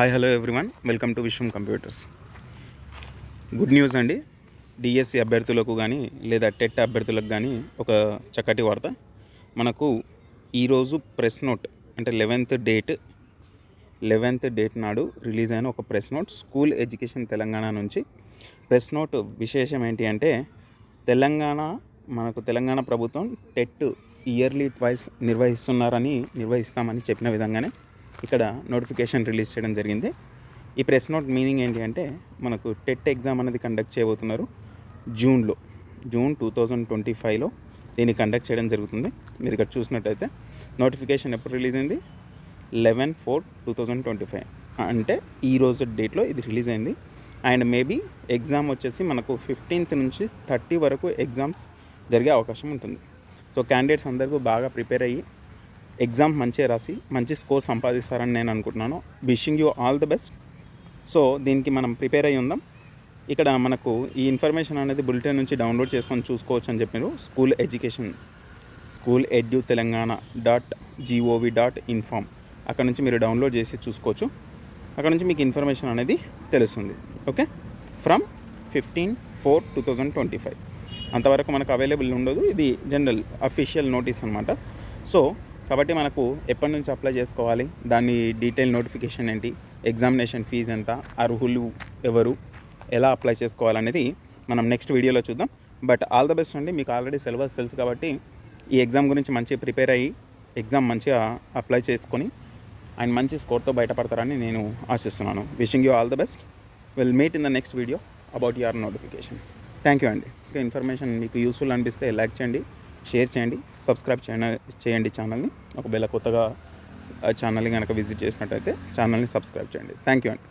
Hi hello everyone, welcome to Vishwam computers. Good news అండి. DSC అభ్యర్థులకు కానీ లేదా టెట్ అభ్యర్థులకు కానీ ఒక చక్కటి వార్త. మనకు ఈరోజు ప్రెస్ నోట్ అంటే 11th డేట్ నాడు రిలీజ్ అయిన ఒక press note school education Telangana నుంచి. ప్రెస్ నోట్ విశేషం ఏంటి అంటే తెలంగాణ ప్రభుత్వం టెట్ ఇయర్లీ ట్వైస్ నిర్వహిస్తామని చెప్పిన విధంగానే ఇక్కడ నోటిఫికేషన్ రిలీజ్ చేయడం జరిగింది. ఈ ప్రెస్ నోట్ మీనింగ్ ఏంటి అంటే మనకు టెట్ ఎగ్జామ్ అనేది కండక్ట్ చేయబోతున్నారు జూన్ 2025లో దీన్ని కండక్ట్ చేయడం జరుగుతుంది. మీరు ఇక్కడ చూసినట్టయితే నోటిఫికేషన్ ఎప్పుడు రిలీజ్ అయింది? 11/4/2025 అంటే ఈరోజు డేట్లో ఇది రిలీజ్ అయింది. అండ్ మేబీ ఎగ్జామ్ వచ్చేసి మనకు 15th నుంచి 30 వరకు ఎగ్జామ్స్ జరిగే అవకాశం ఉంటుంది. సో క్యాండిడేట్స్ అందరికీ బాగా ప్రిపేర్ అయ్యి ఎగ్జామ్ మంచిగా రాసి మంచి స్కోర్ సంపాదిస్తారని నేను అనుకుంటున్నాను. Wishing you all the best. So దీనికి మనం ప్రిపేర్ అయ్యి ఉందాం. ఇక్కడ మనకు ఈ ఇన్ఫర్మేషన్ అనేది బులెటిన్ నుంచి డౌన్లోడ్ చేసుకొని చూసుకోవచ్చు అని చెప్పారు. స్కూల్ ఎడ్యూ telanggana.gov.in అక్కడ నుంచి మీరు డౌన్లోడ్ చేసి చూసుకోవచ్చు. అక్కడ నుంచి మీకు ఇన్ఫర్మేషన్ అనేది తెలుస్తుంది. ఓకే, ఫ్రమ్ 15/4/2025 అంతవరకు మనకు అవైలబుల్ ఉండదు. ఇది జనరల్ అఫీషియల్ నోటీస్ అనమాట. సో కాబట్టి మనకు ఎప్పటి నుంచి అప్లై చేసుకోవాలి, దాని డీటెయిల్ నోటిఫికేషన్ ఏంటి, ఎగ్జామినేషన్ ఫీజు ఎంత, అర్హులు ఎవరు, ఎలా అప్లై చేసుకోవాలనేది మనం నెక్స్ట్ వీడియోలో చూద్దాం. బట్ ఆల్ ద బెస్ట్ అండి. మీకు ఆల్రెడీ సిలబస్ తెలుసు కాబట్టి ఈ ఎగ్జామ్ గురించి మంచిగా ప్రిపేర్ అయ్యి ఎగ్జామ్ మంచిగా అప్లై చేసుకొని అండ్ మంచి స్కోర్తో బయటపడతారని నేను ఆశిస్తున్నాను. Wishing you all the best. Will meet in the next video about your notification. Thank you అండి. ఇంకా ఇన్ఫర్మేషన్ మీకు యూస్ఫుల్ అనిపిస్తే లైక్ చేయండి, షేర్ చేయండి, సబ్స్క్రైబ్ చేయండి ఛానల్ని. ఒకవేళ కొత్తగా ఛానల్ని కనుక విజిట్ చేసినట్టయితే ఛానల్ని సబ్స్క్రైబ్ చేయండి. థ్యాంక్ యూ అండి.